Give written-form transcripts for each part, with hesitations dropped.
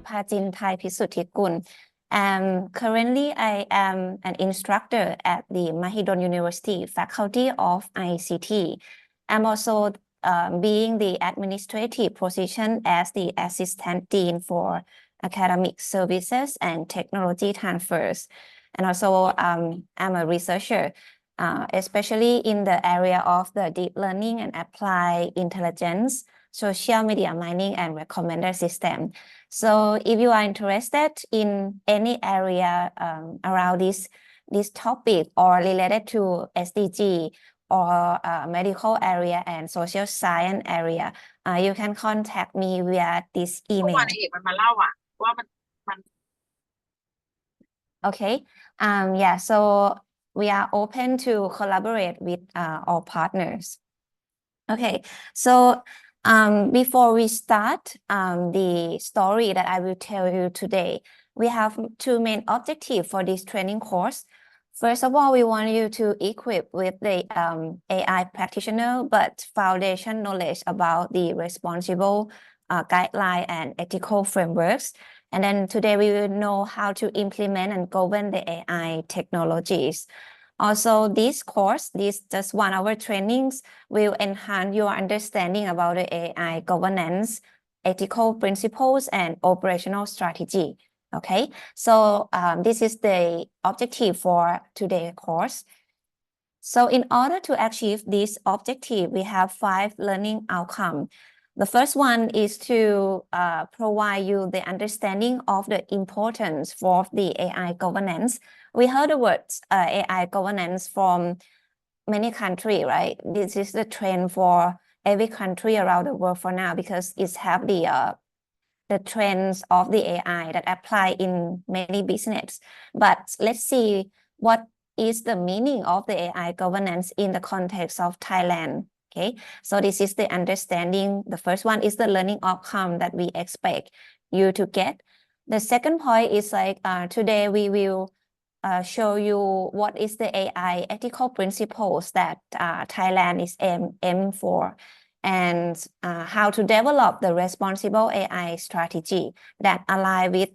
Tipajin Thaipisutikul. Currently, I am an instructor at the Mahidol University Faculty of ICT. I'm also being the administrative position as the Assistant Dean for Academic Services and Technology Transfers. And also, I'm a researcher, especially in the area of the deep learning and applied intelligence, social media mining, and recommender system. So if you are interested in any area around this topic or related to SDG or medical area and social science area, you can contact me via this email. Okay. Yeah. So we are open to collaborate with our partners. Okay. So before we start the story that I will tell you today, we have two main objectives for this training course. First of all, we want you to equip with the AI practitioner, but foundation knowledge about the responsible guideline and ethical frameworks. And then today we will know how to implement and govern the AI technologies. Also, this course, this just 1 hour trainings will enhance your understanding about the AI governance, ethical principles, and operational strategy. Okay, so this is the objective for today's course. So in order to achieve this objective, we have 5 learning outcomes. The first one is to provide you the understanding of the importance for the AI governance. We heard the words AI governance from many countries, right? This is the trend for every country around the world for now because it's have the trends of the AI that apply in many business. But let's see what is the meaning of the AI governance in the context of Thailand. Okay, so this is the understanding. The first one is the learning outcome that we expect you to get. The second point is like today we will show you what is the AI ethical principles that Thailand is aim for, and how to develop the responsible AI strategy that align with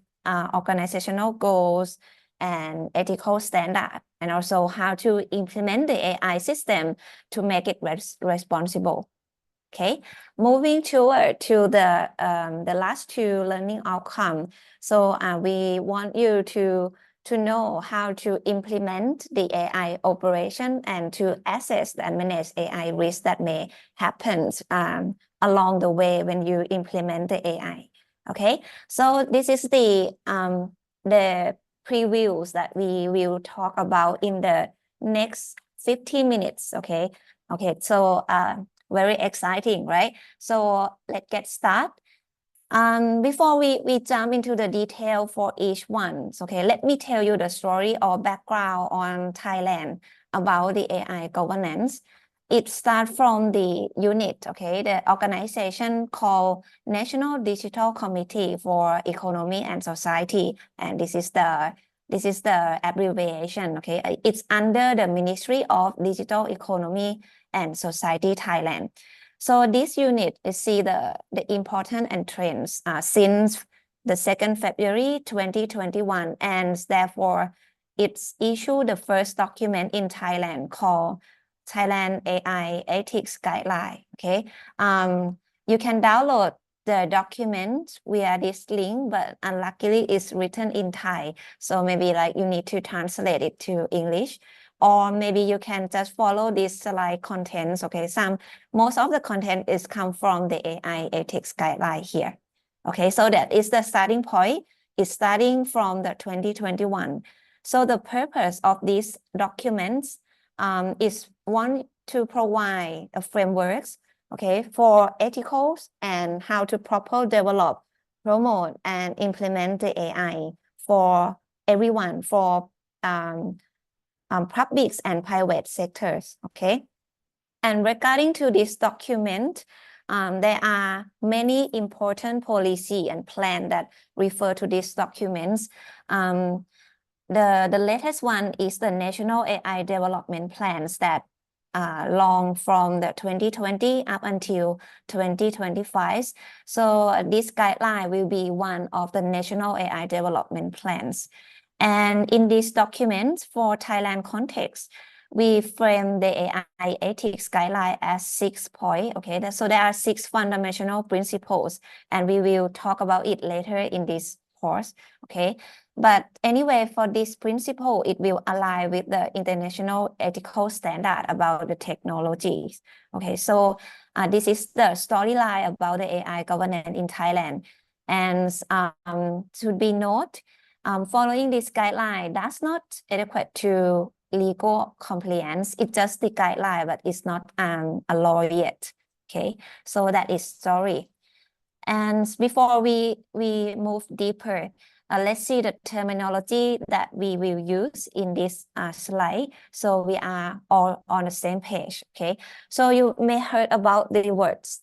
organizational goals and ethical standard, and also how to implement the AI system to make it responsible. Okay, moving toward to the last 2 learning outcome. So we want you to know how to implement the AI operation and to assess and manage AI risks that may happen along the way when you implement the AI. Okay, so this is the previews that we will talk about in the next 15 minutes. Okay, so very exciting, right? So let's get started. Before we jump into the detail for each one, okay, let me tell you the story or background on Thailand about the AI governance. It starts from the unit, okay, the organization called National Digital Committee for Economy and Society, and this is the abbreviation, okay. It's under the Ministry of Digital Economy and Society Thailand. So this unit is see the important and trends since the 2nd February 2021, and therefore it's issued the first document in Thailand called Thailand AI Ethics Guideline. Okay, you can download the document via this link, but unluckily it's written in Thai, so maybe like you need to translate it to English, or maybe you can just follow this slide contents. Okay, most of the content is come from the AI Ethics Guideline here. Okay, so that is the starting point. It's starting from the 2021. So the purpose of these documents is one to provide a frameworks, okay, for ethicals and how to properly develop, promote, and implement the AI for everyone, for public and private sectors, okay. And regarding to this document, there are many important policy and plan that refer to these documents. The latest one is the National AI Development Plans that long from the 2020 up until 2025. So this guideline will be one of the national AI development plans. And in this document for Thailand context, we frame the AI ethics guideline as 6 points. Okay, so there are 6 fundamental principles, and we will talk about it later in this course. Okay, but anyway, for this principle, it will align with the international ethical standard about the technologies. Okay, so this is the storyline about the AI governance in Thailand. And should be noted, following this guideline does not adequate to legal compliance. It's just the guideline, but it's not a law yet. Okay, so that is story. And before we move deeper, let's see the terminology that we will use in this slide. So we are all on the same page. Okay, so you may heard about the words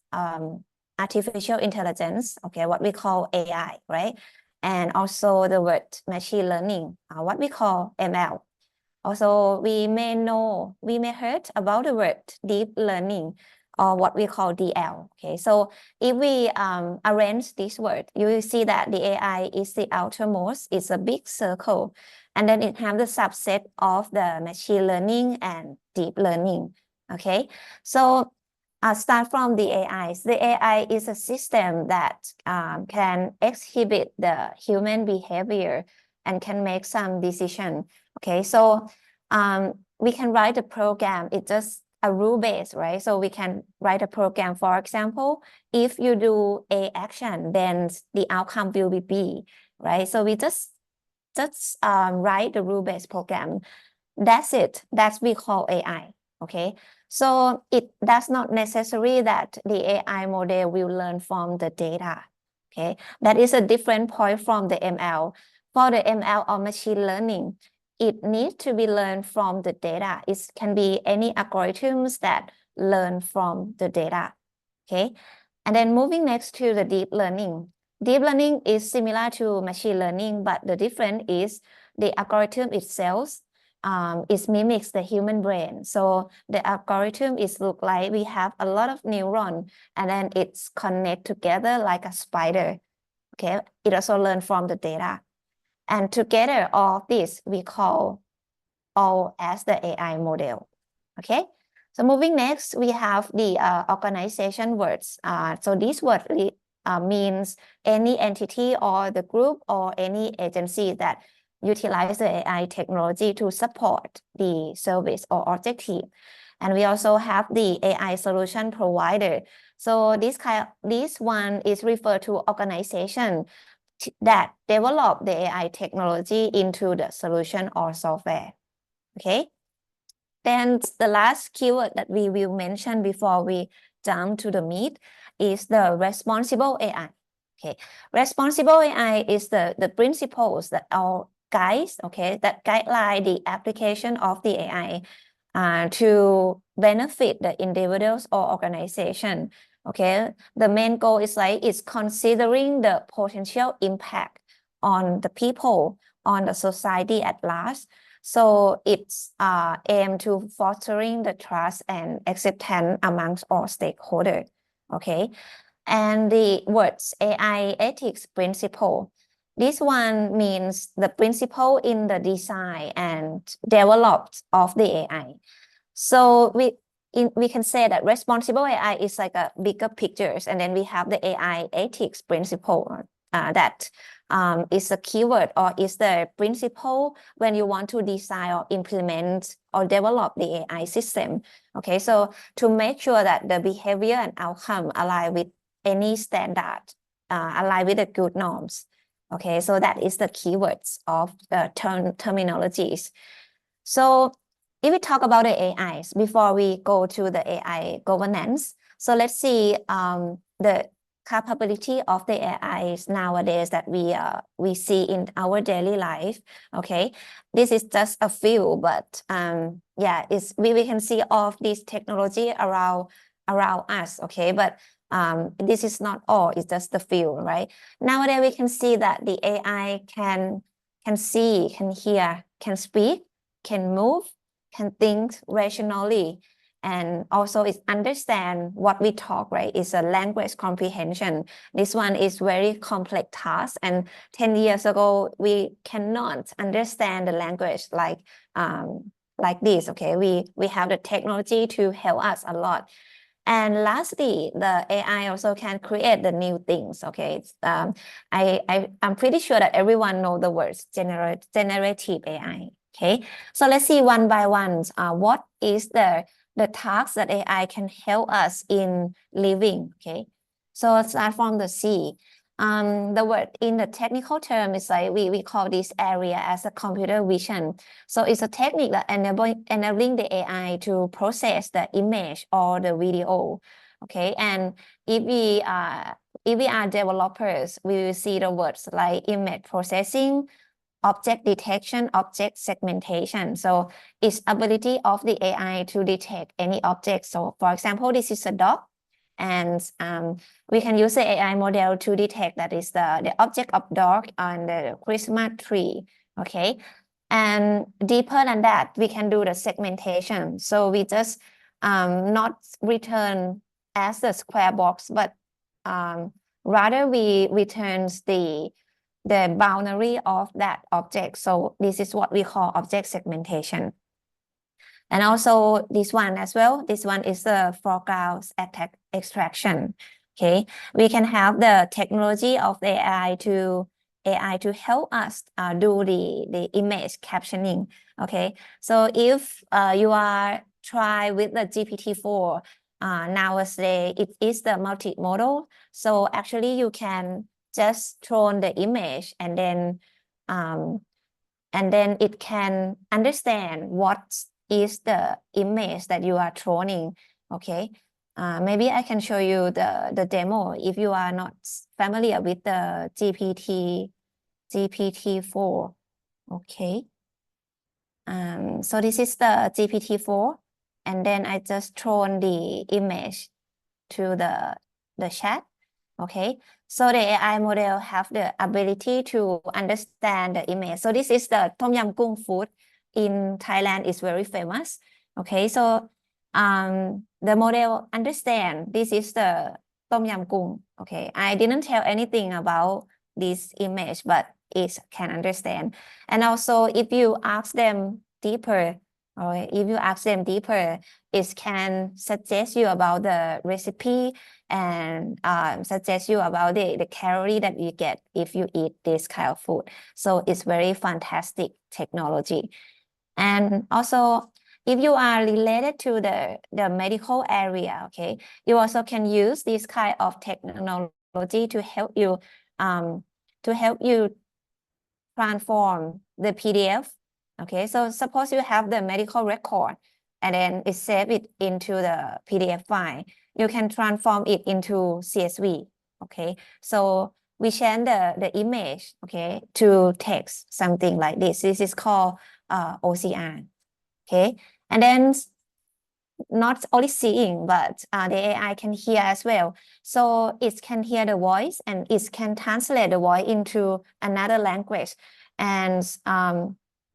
artificial intelligence. Okay, what we call AI, right? And also the word machine learning, what we call ML. Also, we may heard about the word deep learning, or what we call DL. Okay, so if we arrange this word, you will see that the AI is the outermost, it's a big circle, and then it has the subset of the machine learning and deep learning. Okay, so start from the AIs. The AI is a system that can exhibit the human behavior and can make some decision. Okay, so we can write a program. It's just a rule base, right? So we can write a program. For example, if you do A action, then the outcome will be B, right? So we just write the rule based program. That's it. That's we call AI. Okay, so it does not necessary that the AI model will learn from the data. Okay, that is a different point from the ML. For the ML or machine learning, it needs to be learned from the data. It can be any algorithms that learn from the data. Okay, and then moving next to the deep learning. Deep learning is similar to machine learning, but the difference is the algorithm itself it mimics the human brain. So the algorithm is look like we have a lot of neurons, and then it's connect together like a spider. Okay, it also learn from the data. And together all this we call all as the AI model. Okay, so moving next, we have the organization words. So this word means any entity or the group or any agency that utilize the AI technology to support the service or objective. And we also have the AI solution provider. So this one is referred to organization that develop the AI technology into the solution or software. Okay. Then the last keyword that we will mention before we jump to the meat is the responsible AI. Okay, responsible AI is the principles that are guides, okay, that guideline the application of the AI to benefit the individuals or organization. Okay, the main goal is like it's considering the potential impact on the people, on the society at large. So it's aimed to fostering the trust and acceptance amongst all stakeholders. Okay, and the words AI ethics principle. This one means the principle in the design and development of the AI. So we can say that responsible AI is like a bigger pictures, and then we have the AI ethics principle that is a keyword or is the principle when you want to design or implement or develop the AI system. Okay, so to make sure that the behavior and outcome align with any standard, align with the good norms. Okay, so that is the keywords of the terminologies. So if we talk about the AIs, before we go to the AI governance, so let's see the capability of the AIs nowadays that we see in our daily life. Okay, this is just a few, but yeah, we can see all of this technology around us. Okay, but this is not all, it's just the few, right? Nowadays we can see that the AI can see, can hear, can speak, can move, can think rationally, And also it understand what we talk, right? It's a language comprehension. This one is very complex task. And 10 years ago, we cannot understand the language like this, okay? We have the technology to help us a lot. And lastly, the AI also can create the new things, okay? I'm pretty sure that everyone know the words generative AI, okay? So let's see one by one, what is the task that AI can help us in living, okay? So let's start from the C. The word in the technical term is like we call this area as a computer vision. So it's a technique that enabling the AI to process the image or the video. Okay, and if we are developers, we will see the words like image processing, object detection, object segmentation. So it's ability of the AI to detect any object. So for example, this is a dog. And we can use the AI model to detect that is the object of dog on the Christmas tree, okay? And deeper than that, we can do the segmentation. So we just not return as the square box, but rather we returns the boundary of that object. So this is what we call object segmentation. And also this one as well, this one is the foreground extraction. Okay, we can have the technology of the AI to help us do the image captioning. Okay, so if you are try with the GPT-4, nowadays it is the multimodal. So actually you can just throw the image and then it can understand what is the image that you are throwing. Okay, maybe I can show you the demo if you are not familiar with the GPT-4. Okay, so this is the GPT-4, and then I just thrown the image to the chat. Okay, so the AI model have the ability to understand the image. So this is the Tom Yum Goong food in Thailand is very famous. Okay, so the model understand this is the Tom Yum Goong. Okay, I didn't tell anything about this image, but it can understand. And also if you ask them deeper, or if you ask them deeper, it can suggest you about the recipe and suggest you about the calorie that you get if you eat this kind of food. So it's very fantastic technology. And also, if you are related to the medical area, okay, you also can use this kind of technology to help you transform the PDF. Okay, so suppose you have the medical record and then it save it into the PDF file. You can transform it into CSV. Okay, so we change the image, okay, to text, something like this. This is called OCR. Okay, and then not only seeing, but the AI can hear as well. So it can hear the voice and it can translate the voice into another language. And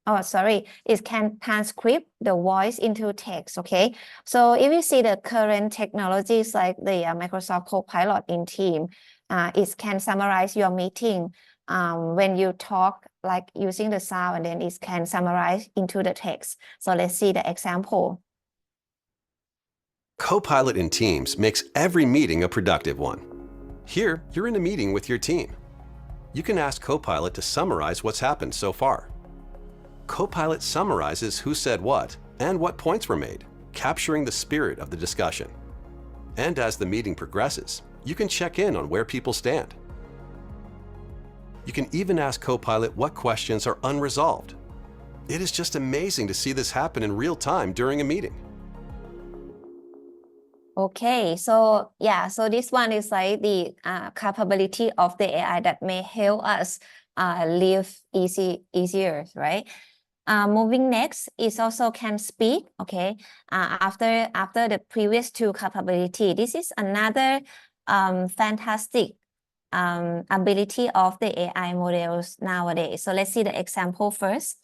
it can transcribe the voice into text. Okay, so if you see the current technologies like the Microsoft Copilot in Teams, it can summarize your meeting when you talk, like using the sound, and then it can summarize into the text. So let's see the example. Copilot in Teams makes every meeting a productive one. Here, you're in a meeting with your team. You can ask Copilot to summarize what's happened so far. Copilot summarizes who said what and what points were made, capturing the spirit of the discussion. And as the meeting progresses, you can check in on where people stand. You can even ask Copilot what questions are unresolved. It is just amazing to see this happen in real time during a meeting. Okay, so yeah, so this one is like the capability of the AI that may help us live easier, right? Moving next is also can speak. Okay, after the previous two capability, this is another fantastic ability of the AI models nowadays. So let's see the example first.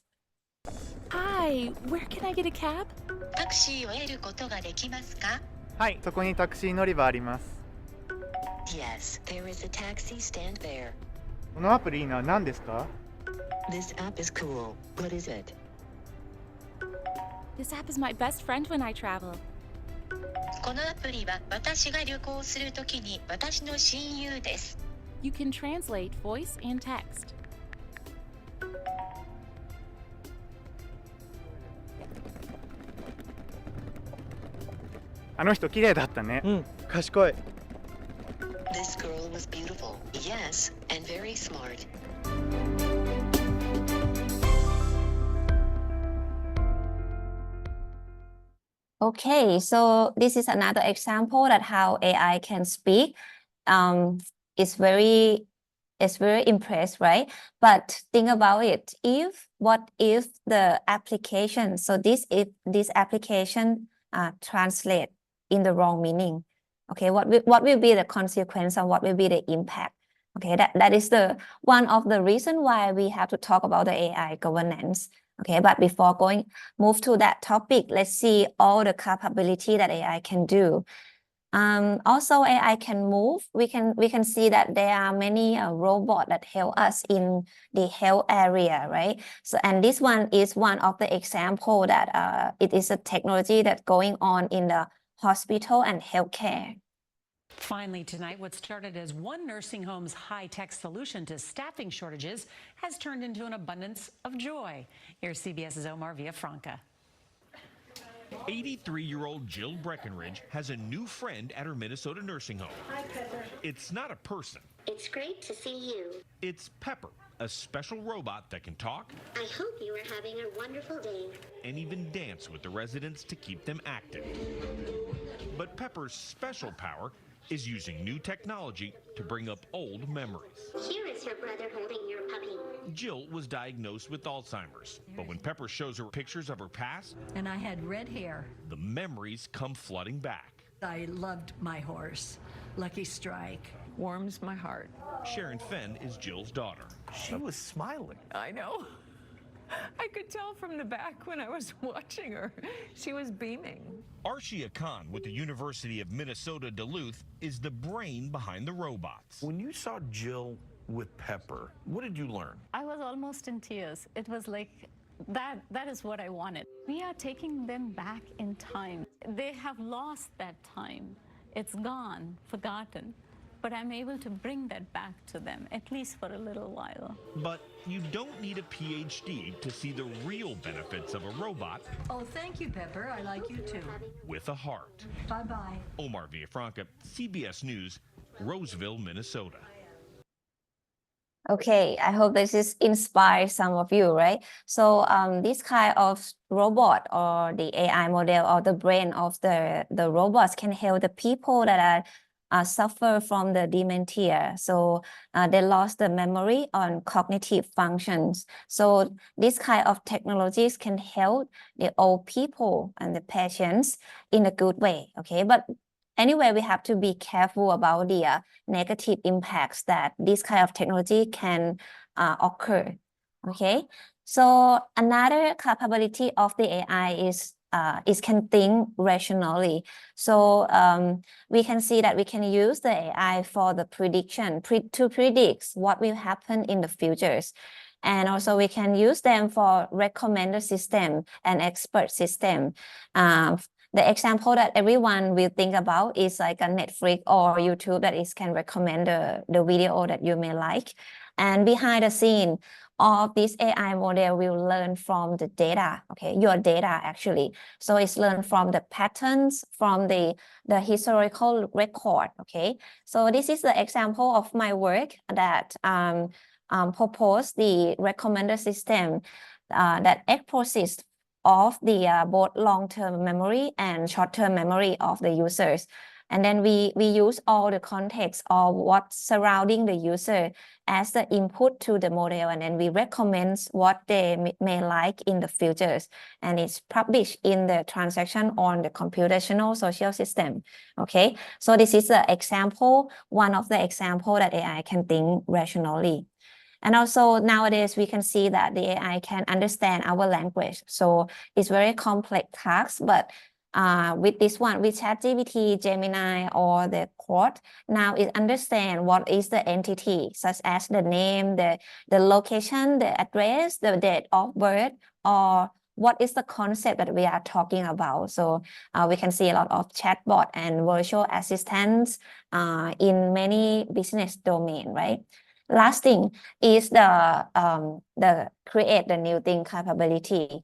Hi, where can I get a cab? タクシーを得ることができますか？はい、そこにタクシー乗り場あります。 Yes, there is a taxi stand there. このアプリいいな、何ですか？ This app is cool. What is it? This app is my best friend when I travel. このアプリは私が旅行するときに私の親友です。You can translate voice and text. あの人綺麗だったね。賢い。 This girl was beautiful. Yes, and very smart. Okay, so this is another example that how AI can speak. It's very impressed, right? But think about it. What if the application, so this application translate in the wrong meaning? Okay, what will be the consequence and what will be the impact? Okay, that is the one of the reason why we have to talk about the AI governance. Okay, but before move to that topic, let's see all the capability that AI can do. Also, AI can move. We can see that there are many robots that help us in the health area, right? So, and this one is one of the example that it is a technology that's going on in the hospital and healthcare. Finally tonight, what started as one nursing home's high-tech solution to staffing shortages has turned into an abundance of joy. Here's CBS's Omar Villafranca. 83-year-old Jill Breckenridge has a new friend at her Minnesota nursing home. Hi, Pepper. It's not a person. It's great to see you. It's Pepper, a special robot that can talk I hope you are having a wonderful day. and even dance with the residents to keep them active. But Pepper's special power is using new technology to bring up old memories. Here is your brother holding your puppy. Jill was diagnosed with Alzheimer's, but when Pepper shows her pictures of her past, and I had red hair. the memories come flooding back. I loved my horse. Lucky Strike. Warms my heart. Sharon Fenn is Jill's daughter. She was smiling. I know. I could tell from the back when I was watching her. She was beaming. Arshia Khan with the University of Minnesota Duluth is the brain behind the robots. When you saw Jill with Pepper, what did you learn? I was almost in tears. It was like, that is what I wanted. We are taking them back in time. They have lost that time. It's gone, forgotten. But I'm able to bring that back to them, at least for a little while. But you don't need a PhD to see the real benefits of a robot Oh, thank you, Pepper. I like you too. with a heart. Bye-bye. Omar Villafranca, CBS News, Roseville, Minnesota. Okay, I hope this is inspire some of you, right? So this kind of robot or the AI model or the brain of the robots can help the people that suffer from the dementia. So they lost the memory on cognitive functions. So this kind of technologies can help the old people and the patients in a good way. Okay, but anyway, we have to be careful about the negative impacts that this kind of technology can occur. Okay, so another capability of the AI is it can think rationally. So we can see that we can use the AI for the prediction to predict what will happen in the futures. And also we can use them for recommender system and expert system. The example that everyone will think about is like a Netflix or YouTube that can recommend the video that you may like. And behind the scene, all of this AI model will learn from the data, okay, your data actually. So it's learned from the patterns, from the historical record, okay. So this is the example of my work that proposed the recommender system that processes of the both long-term memory and short-term memory of the users. And then we use all the context of what's surrounding the user as the input to the model, and then we recommend what they may like in the futures. And it's published in the transaction on the computational social system. Okay, so this is the example, one of the example that AI can think rationally. And also nowadays we can see that the AI can understand our language. So it's very complex task, but with this one, with ChatGPT, Gemini, or the Claude, now it understand what is the entity, such as the name, the location, the address, the date of birth, or what is the concept that we are talking about. So we can see a lot of chatbot and virtual assistants in many business domain, right? Last thing is the create the new thing capability.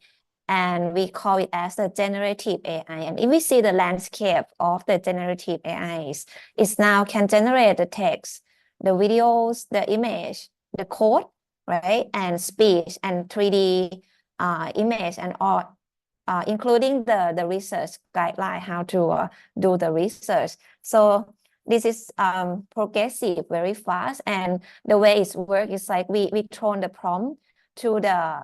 And we call it as the generative AI. And if we see the landscape of the generative AIs, it now can generate the text, the videos, the image, the code, right? And speech and 3D image and all, including the research guideline, how to do the research. So this is progressive very fast. And the way it works is like we throw the prompt to the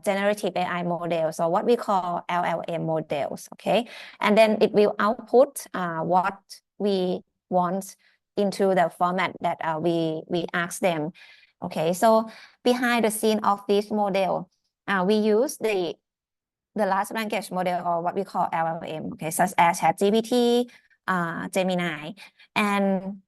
generative AI models, or what we call LLM models, okay? And then it will output what we want into the format that we ask them. Okay, so behind the scene of this model, we use the large language model, or what we call LLM, okay, such as ChatGPT, Gemini, and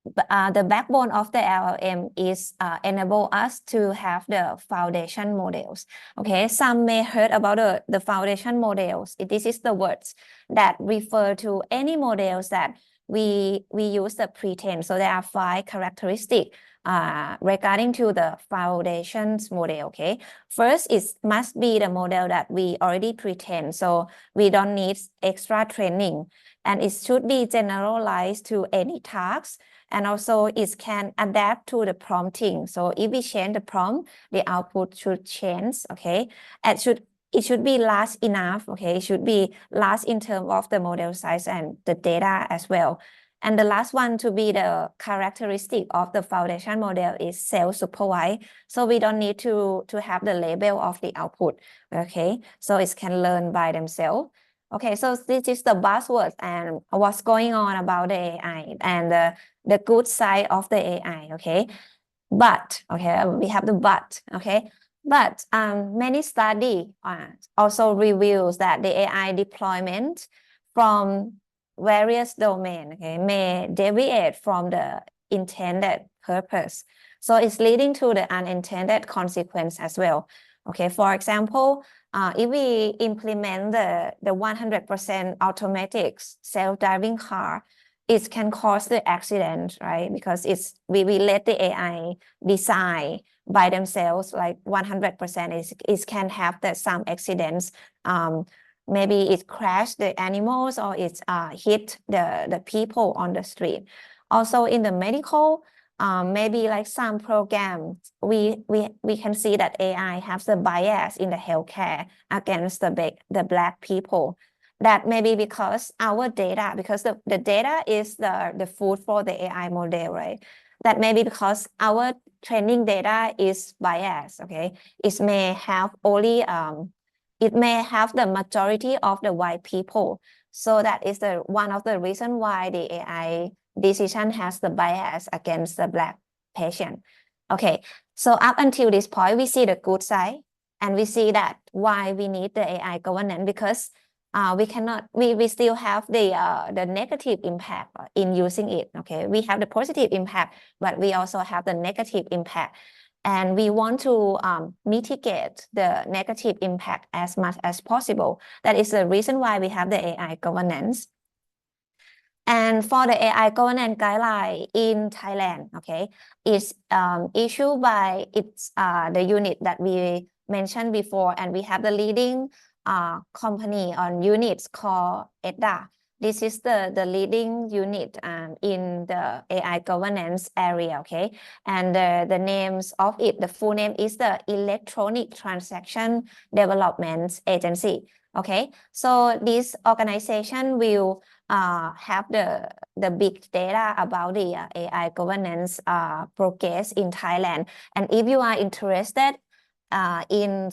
the backbone of the LLM is enable us to have the foundation models. Okay, some may heard about the foundation models. This is the words that refer to any models that we use the pre-train. So there are 5 characteristics regarding to the foundations model. Okay, first, it must be the model that we already pre-train, so we don't need extra training, and it should be generalized to any task. And also it can adapt to the prompting. So if we change the prompt, the output should change, okay? And it should be large enough, okay? It should be large in terms of the model size and the data as well. And the last one to be the characteristic of the foundation model is self-supervised. So we don't need to have the label of the output, okay? So it can learn by themselves. Okay, so this is the buzzword and what's going on about the AI and the good side of the AI, okay? But, okay, we have the but, okay? But many studies also reveals that the AI deployment from various domains, okay, may deviate from the intended purpose. So it's leading to the unintended consequence as well. Okay, for example, if we implement the 100% automatic self-driving car, it can cause the accident, right? Because we let the AI design by themselves, like 100%. It can have some accidents. Maybe it crash the animals, or it hit the people on the street. Also in the medical, maybe like some programs, we can see that AI has the bias in the healthcare against the Black people. That may be because our data, because the data is the food for the AI model, right? That may be because our training data is biased, okay? It may have only, it may have the majority of the white people. So that is one of the reasons why the AI decision has the bias against the Black patient. Okay, so up until this point, we see the good side, and we see that why we need the AI governance, because we still have the negative impact in using it. Okay, we have the positive impact, but we also have the negative impact, and we want to mitigate the negative impact as much as possible. That is the reason why we have the AI governance. And for the AI governance guideline in Thailand, okay, it's issued by the unit that we mentioned before, and we have the leading company on units called EDDA. This is the leading unit in the AI governance area, okay? And the names of it, the full name is the Electronic Transaction Development Agency, okay? So this organization will have the big data about the AI governance progress in Thailand. And if you are interested in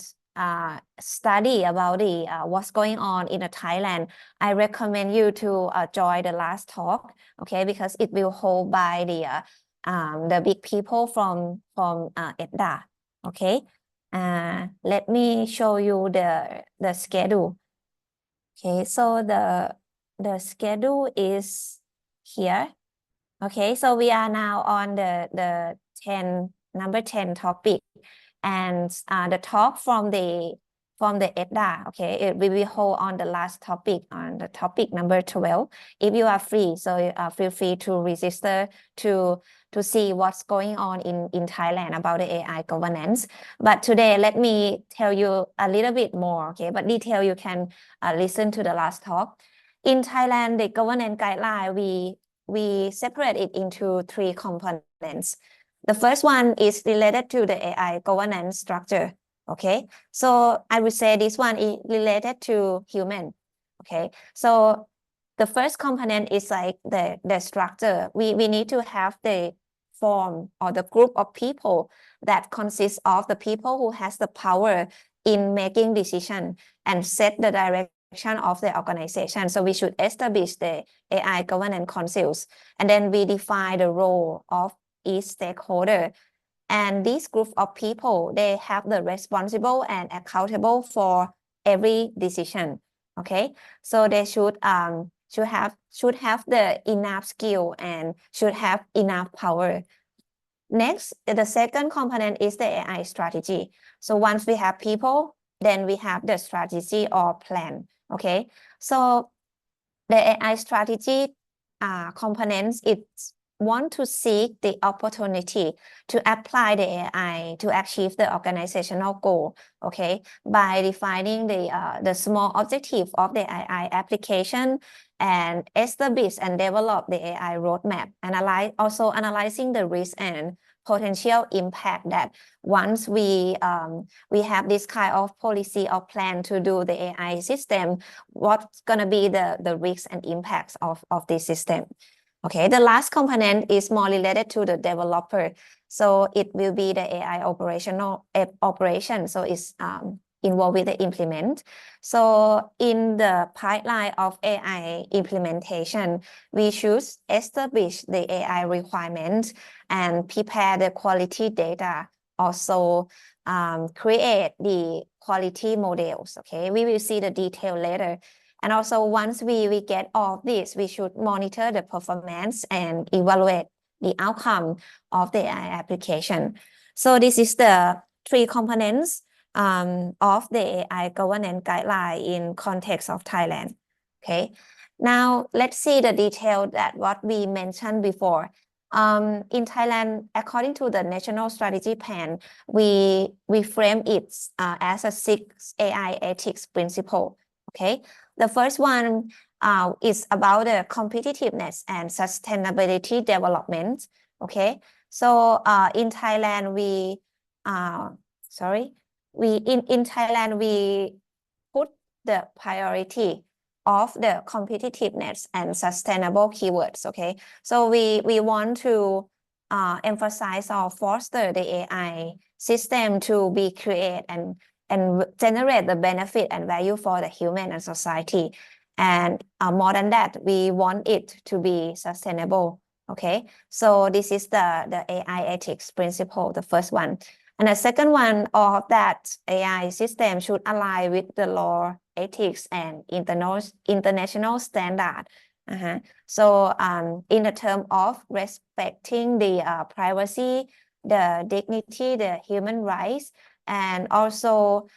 study about what's going on in Thailand, I recommend you to join the last talk, okay? Because it will hold by the big people from EDDA. Okay, let me show you the schedule. Okay, so the schedule is here. Okay, so we are now on the number 10 topic, and the talk from the EDDA. Okay, we will hold on the last topic, on the topic number 12. If you are free, so feel free to register to see what's going on in Thailand about the AI governance. But today, let me tell you a little bit more. Okay, but detail you can listen to the last talk. In Thailand, the governance guideline, we separate it into 3 components. The first one is related to the AI governance structure. Okay, so I would say this one is related to human. Okay, so the first component is like the structure. We need to have the form or the group of people that consists of the people who has the power in making decision and set the direction of the organization. So we should establish the AI governance councils, and then we define the role of each stakeholder. And this group of people, they have the responsible and accountable for every decision. Okay, so they should have the enough skill and should have enough power. Next, the second component is the AI strategy. So once we have people, then we have the strategy or plan. Okay, so the AI strategy components, it's want to seek the opportunity to apply the AI to achieve the organizational goal, okay, by defining the small objective of the AI application and establish and develop the AI roadmap, also analyzing the risk and potential impact that once we have this kind of policy or plan to do the AI system, what's going to be the risks and impacts of this system. Okay, the last component is more related to the developer. So it will be the AI operation. So it's involved with the implement. So in the pipeline of AI implementation, we should establish the AI requirements and prepare the quality data. Also create the quality models. Okay, we will see the detail later. And also once we get all of this, we should monitor the performance and evaluate the outcome of the AI application. So this is the 3 components of the AI governance guideline in context of Thailand. Okay, now let's see the detail that what we mentioned before. In Thailand, according to the National Strategy Plan, we frame it as a 6 AI ethics principle. Okay, the first one is about the competitiveness and sustainability development. Okay, so in Thailand in Thailand we put the priority of the competitiveness and sustainable keywords. Okay, so we want to emphasize or foster the AI system to be created and generate the benefit and value for the human and society. And more than that, we want it to be sustainable. Okay, so this is the AI ethics principle, the first one. And the second one of that AI system should align with the law, ethics, and international standard. So in the term of respecting the privacy, the dignity, the human rights, and also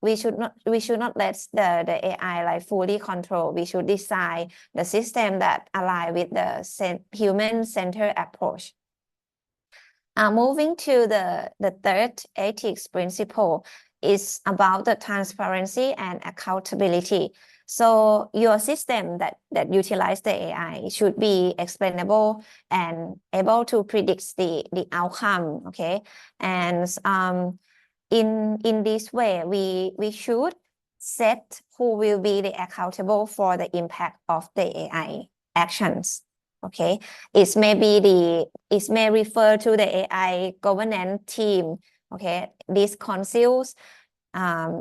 we should not let the AI like fully control. We should design the system that align with the human-centered approach. Moving to the third ethics principle is about the transparency and accountability. So your system that utilize the AI should be explainable and able to predict the outcome. Okay, and in this way, we should set who will be the accountable for the impact of the AI actions. Okay, it may refer to the AI governance team. Okay, these councils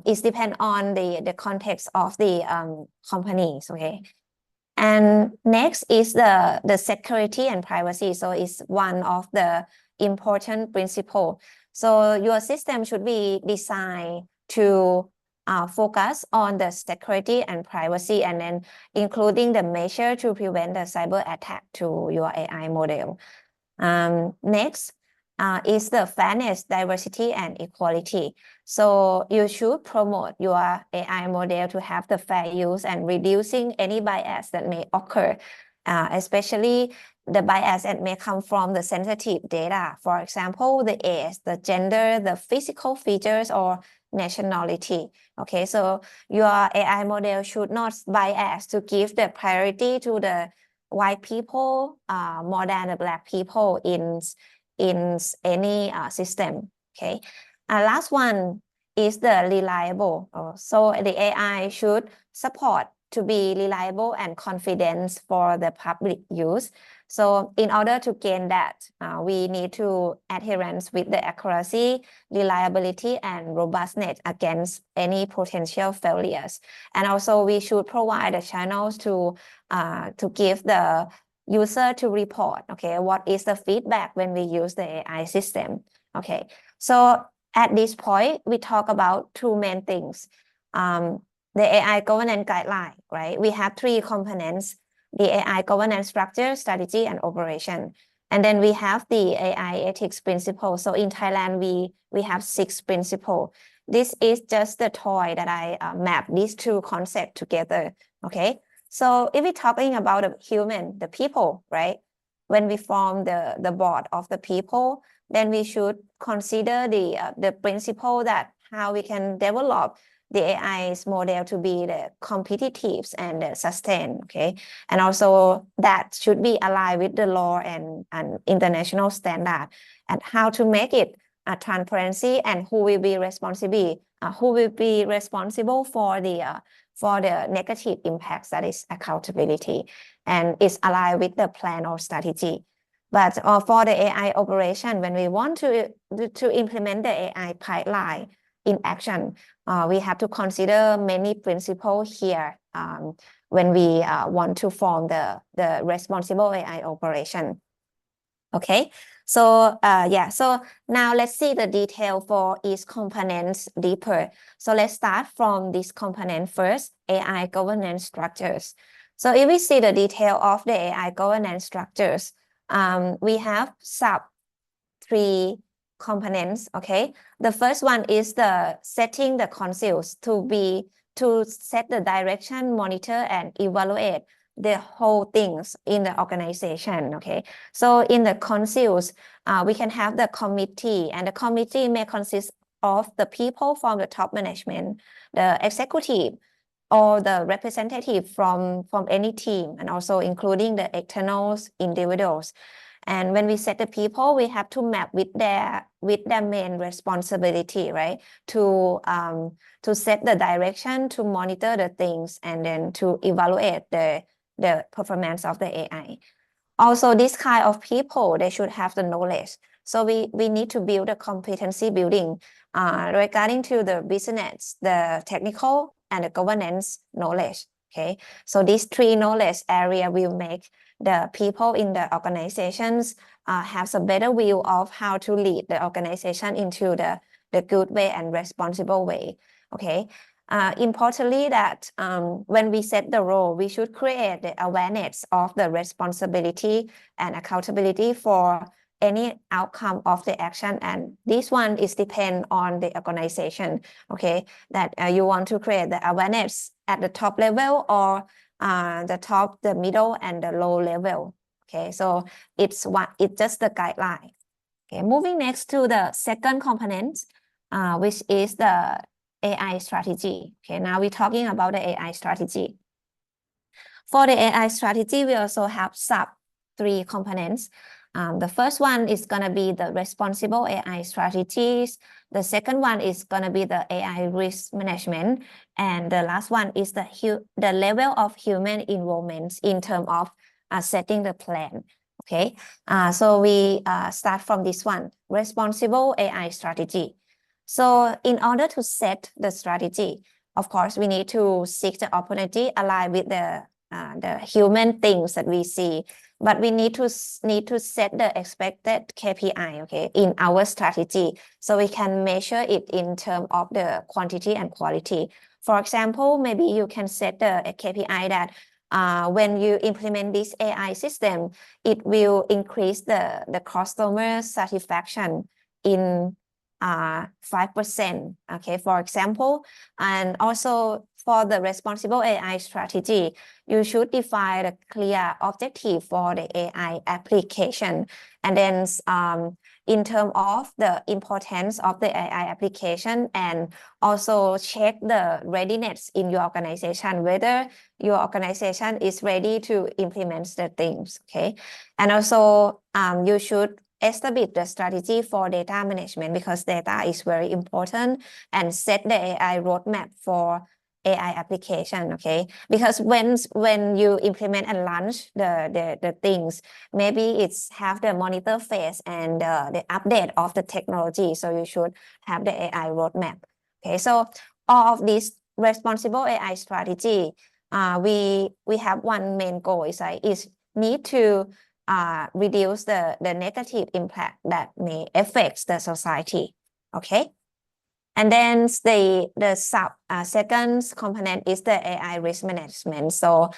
is depend on the context of the companies. Okay, And next is the security and privacy. So it's one of the important principle. So your system should be designed to focus on the security and privacy, and then including the measure to prevent the cyber attack to your AI model. Next is the fairness, diversity, and equality. So you should promote your AI model to have the fair use and reducing any bias that may occur, especially the bias that may come from the sensitive data. For example, the age, the gender, the physical features, or nationality. Okay, so your AI model should not bias to give the priority to the white people more than the Black people in any system. Okay, last one is the reliable. So the AI should support to be reliable and confident for the public use. So in order to gain that, we need to adherence with the accuracy, reliability, and robustness against any potential failures. And also we should provide the channels to give the user to report, okay, what is the feedback when we use the AI system. Okay, so at this point, we talk about two main things. The AI governance guideline, right? We have three components: the AI governance structure, strategy, and operation. And then we have the AI ethics principle. So in Thailand, we have 6 principles. This is just the toy that I mapped these two concepts together, okay? So if we're talking about the human, the people, right? When we form the board of the people, then we should consider the principle that how we can develop the AI's model to be the competitive and sustain, okay? And also that should be aligned with the law and international standard, and how to make it a transparency, and who will be responsible for the negative impacts, that is accountability, and is aligned with the plan or strategy. But for the AI operation, when we want to implement the AI pipeline in action, we have to consider many principles here when we want to form the responsible AI operation. Okay, so yeah, so now let's see the detail for each component deeper. So let's start from this component first, AI governance structures. So if we see the detail of the AI governance structures, we have 3 components, okay? The first one is the setting the councils to set the direction, monitor, and evaluate the whole things in the organization, okay? So in the councils, we can have the committee, and the committee may consist of the people from the top management, the executive, or the representative from any team, and also including the external individuals. And when we set the people, we have to map with their main responsibility, right? To set the direction, to monitor the things, and then to evaluate the performance of the AI. Also, this kind of people, they should have the knowledge. So we need to build a competency building regarding to the business, the technical, and the governance knowledge. Okay, so these 3 knowledge area will make the people in the organizations have a better view of how to lead the organization into the good way and responsible way. Okay, importantly that when we set the role, we should create the awareness of the responsibility and accountability for any outcome of the action, and this one is depend on the organization, okay, that you want to create the awareness at the top level or the top, the middle, and the low level. Okay, so it's just the guideline. Okay, moving next to the second component, which is the AI strategy. Okay, now we're talking about the AI strategy. For the AI strategy, we also have 3 components. The first one is going to be the responsible AI strategies. The second one is going to be the AI risk management. And the last one is the level of human involvement in terms of setting the plan. Okay, so we start from this one, responsible AI strategy. So in order to set the strategy, of course, we need to seek the opportunity aligned with the the human things that we see, but we need to set the expected KPI, okay, in our strategy, so we can measure it in terms of the quantity and quality. For example, maybe you can set the KPI that when you implement this AI system, it will increase the customer satisfaction in 5%, okay, for example. And also for the responsible AI strategy, you should define a clear objective for the AI application. And then in terms of the importance of the AI application, and also check the readiness in your organization, whether your organization is ready to implement the things, okay? And also you should establish the strategy for data management, because data is very important, and set the AI roadmap for AI application, okay? Because when you implement and launch the things, maybe it's have the monitor phase and the update of the technology, so you should have the AI roadmap, okay? So all of this responsible AI strategy, we have one main goal is need to reduce the negative impact that may affect the society, okay? And then the second component is the AI risk management. So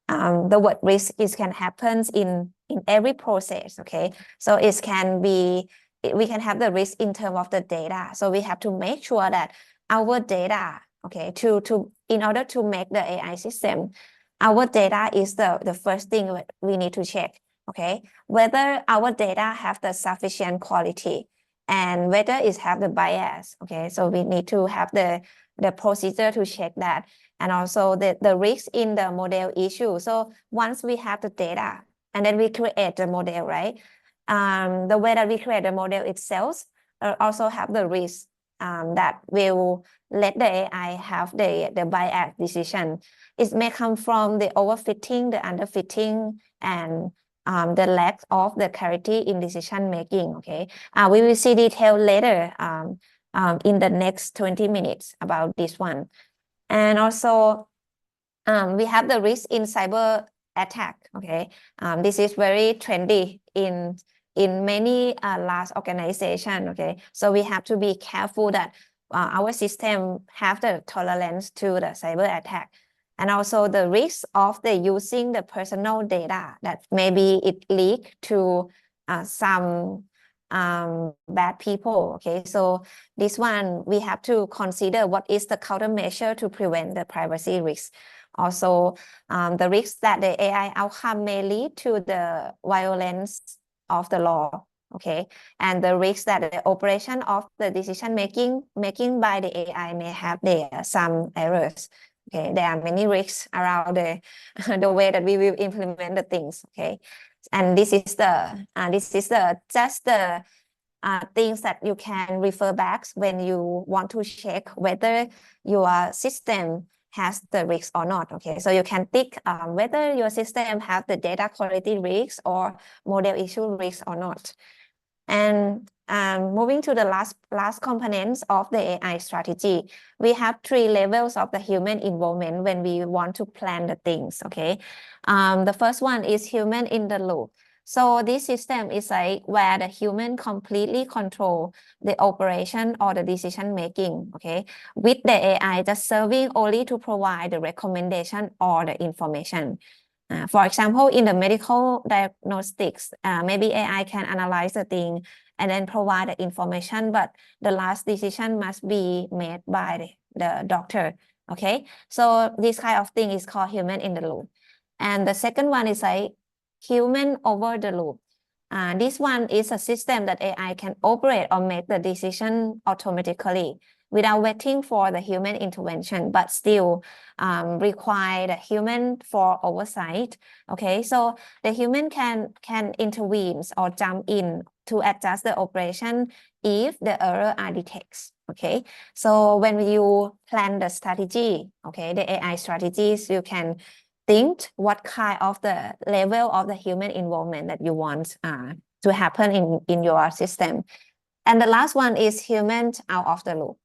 the word risk can happen in every process, okay? So it can be, we can have the risk in terms of the data. So we have to make sure that our data, okay, in order to make the AI system, our data is the first thing we need to check, okay? Whether our data have the sufficient quality, and whether it have the bias, okay? So we need to have the procedure to check that. And also the risk in the model issue. So once we have the data, and then we create the model, right? The way that we create the model itself also have the risk that will let the AI have the bias decision. It may come from the overfitting, the underfitting, and the lack of the clarity in decision making, okay? We will see detail later in the next 20 minutes about this one. And also we have the risk in cyber attack, okay? This is very trendy in many large organizations, okay? So we have to be careful that our system have the tolerance to the cyber attack. And also the risk of the using the personal data that maybe it leak to some bad people, okay? So this one, we have to consider what is the countermeasure to prevent the privacy risk. Also, the risk that the AI outcome may lead to the violence of the law, okay? And the risk that the operation of the decision making by the AI may have some errors. Okay, there are many risks around the way that we will implement the things, okay? And this is just the things that you can refer back when you want to check whether your system has the risk or not, okay? So you can tick whether your system has the data quality risk or model issue risk or not. And moving to the last components of the AI strategy, we have 3 levels of the human involvement when we want to plan the things, okay? The first one is human in the loop. So this system is like where the human completely control the operation or the decision making, okay? With the AI just serving only to provide the recommendation or the information. For example, in the medical diagnostics, maybe AI can analyze the thing and then provide the information, but the last decision must be made by the doctor, okay? So this kind of thing is called human in the loop. And the second one is like human over the loop. This one is a system that AI can operate or make the decision automatically without waiting for the human intervention, but still require the human for oversight, okay? So the human can intervene or jump in to adjust the operation if the error are detected, okay? So when you plan the strategy, okay, the AI strategies, you can think what kind of the level of the human involvement that you want to happen in your system. And the last one is human out of the loop.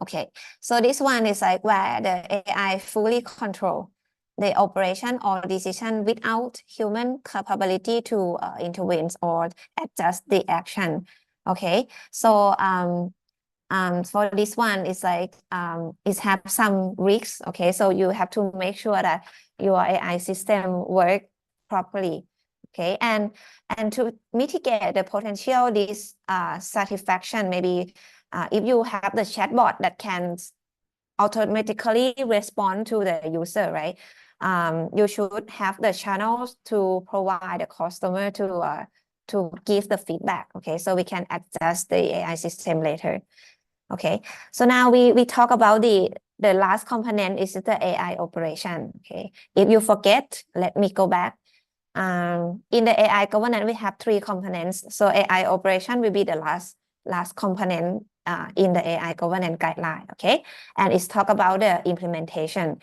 Okay, so this one is like where the AI fully control the operation or decision without human capability to intervene or adjust the action. Okay, so for this one, it's like it have some risks. Okay, so you have to make sure that your AI system work properly. Okay, and to mitigate the potential dissatisfaction, maybe if you have the chatbot that can automatically respond to the user, right? You should have the channels to provide the customer to give the feedback. Okay, so we can adjust the AI system later. Okay, so now we talk about the last component is the AI operation. Okay, if you forget, let me go back. In the AI governance, we have 3 components. So AI operation will be the last component in the AI governance guideline. Okay, and it's talk about the implementation.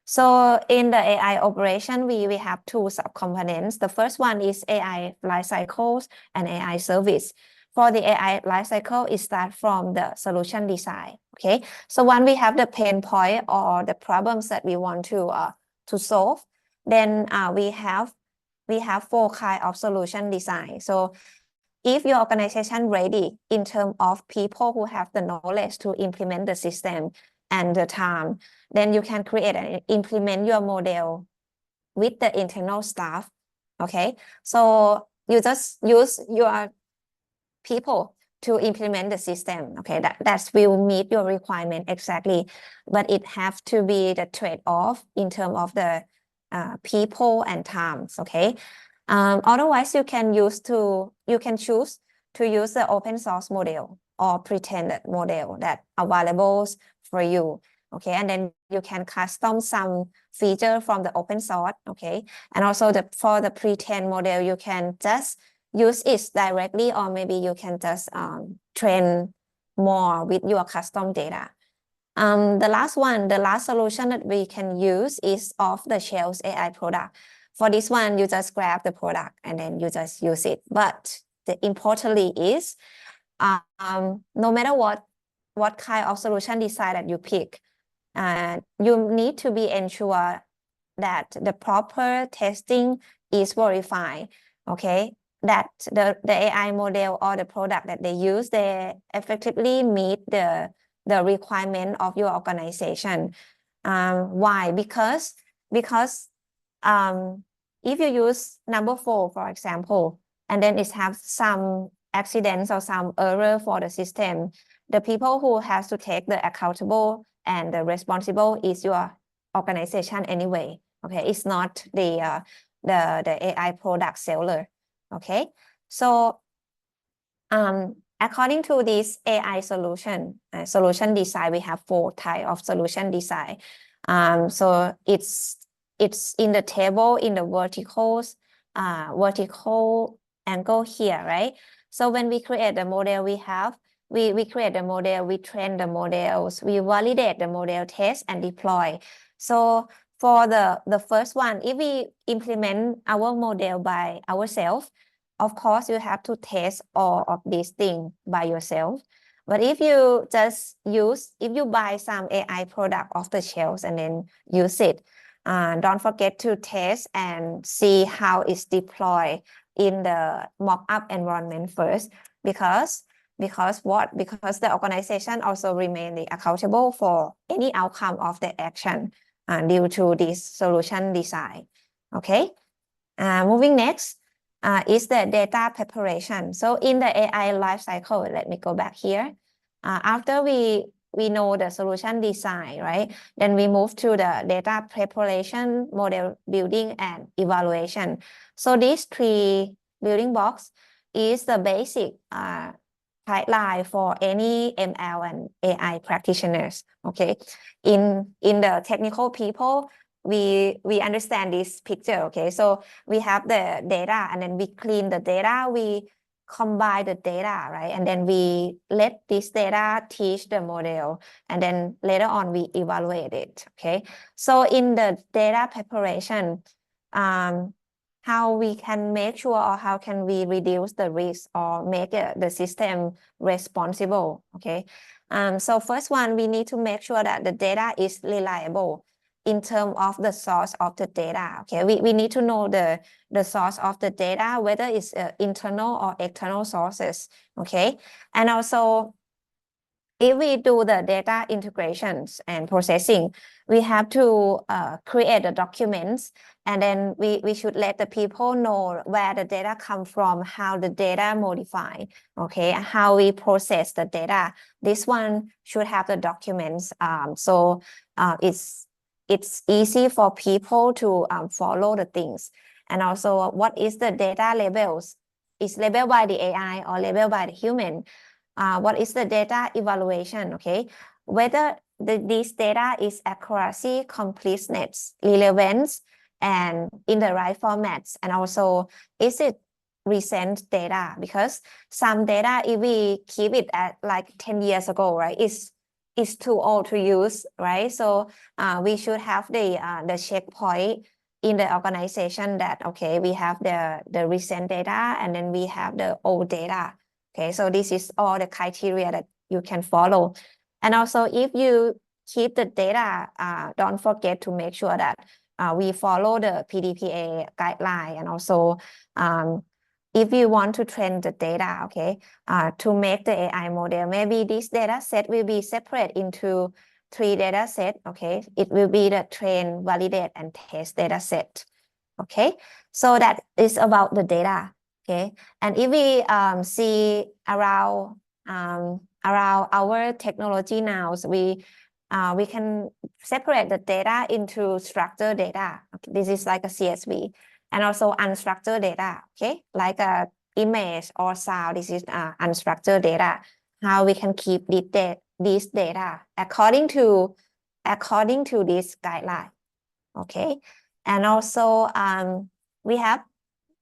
So in the AI operation, we have 2 subcomponents. The first one is AI lifecycles and AI service. For the AI lifecycle, it starts from the solution design. Okay, so when we have the pain point or the problems that we want to solve, then we have 4 kinds of solution design. So if your organization ready in terms of people who have the knowledge to implement the system and the time, then you can create and implement your model with the internal staff. Okay, so you just use your people to implement the system. Okay, that will meet your requirement exactly, but it have to be the trade-off in terms of the people and times. Okay, otherwise you can choose to use the open source model or pretended model that available for you. Okay, and then you can custom some feature from the open source. Okay, and also for the pretend model, you can just use it directly, or maybe you can just train more with your custom data. The last solution that we can use is off-the-shelf AI product. For this one, you just grab the product and then you just use it. But the importantly is, no matter what kind of solution design that you pick, you need to be ensure that the proper testing is verified. Okay, that the AI model or the product that they use, they effectively meet the requirement of your organization. Why? Because if you use number 4, for example, and then it has some accidents or some error for the system, the people who has to take the accountable and the responsible is your organization anyway. Okay, it's not the AI product seller. Okay, so according to this AI solution design, we have 4 types of solution design. So it's in the table in the vertical angle here, right? So when we create the model, we create the model, we train the models, we validate the model, test and deploy. So for the first one, if we implement our model by ourselves, of course you have to test all of these things by yourself. But if you buy some AI product off the shelves and then use it, don't forget to test and see how it's deployed in the mock-up environment first, because the organization also remain accountable for any outcome of the action due to this solution design. Okay, moving next is the data preparation. So in the AI lifecycle, let me go back here. After we know the solution design, right? Then we move to the data preparation, model building, and evaluation. So these 3 building blocks is the basic guideline for any ML and AI practitioners. Okay, in the technical people, we understand this picture. Okay, so we have the data and then we clean the data, we combine the data, right? And then we let this data teach the model, and then later on we evaluate it. Okay, so in the data preparation, how we can make sure, or how can we reduce the risk or make the system responsible? Okay, so first one, we need to make sure that the data is reliable. in terms of the source of the data. Okay, we need to know the source of the data, whether it's internal or external sources. Okay, and also if we do the data integrations and processing, we have to create the documents, and then we should let the people know where the data come from, how the data modify, okay, how we process the data. This one should have the documents. So it's easy for people to follow the things. And also, what is the data labels? Is labeled by the AI or labeled by the human? What is the data evaluation? Okay, whether this data is accuracy, completeness, relevance, and in the right formats, and also is it recent data? Because some data, if we keep it at like 10 years ago, right, is too old to use, right? So we should have the checkpoint in the organization that okay, we have the recent data and then we have the old data. Okay, so this is all the criteria that you can follow. And also, if you keep the data, don't forget to make sure that we follow the PDPA guideline. And also, if you want to train the data, okay, to make the AI model, maybe this data set will be separate into 3 data set. Okay, it will be the train, validate, and test data set. Okay, so that is about the data. Okay, and if we see around our technology now, so we can separate the data into structured data. Okay, this is like a CSV, and also unstructured data. Okay, like a image or sound. This is unstructured data. How we can keep this data according to this guideline. Okay, and also we have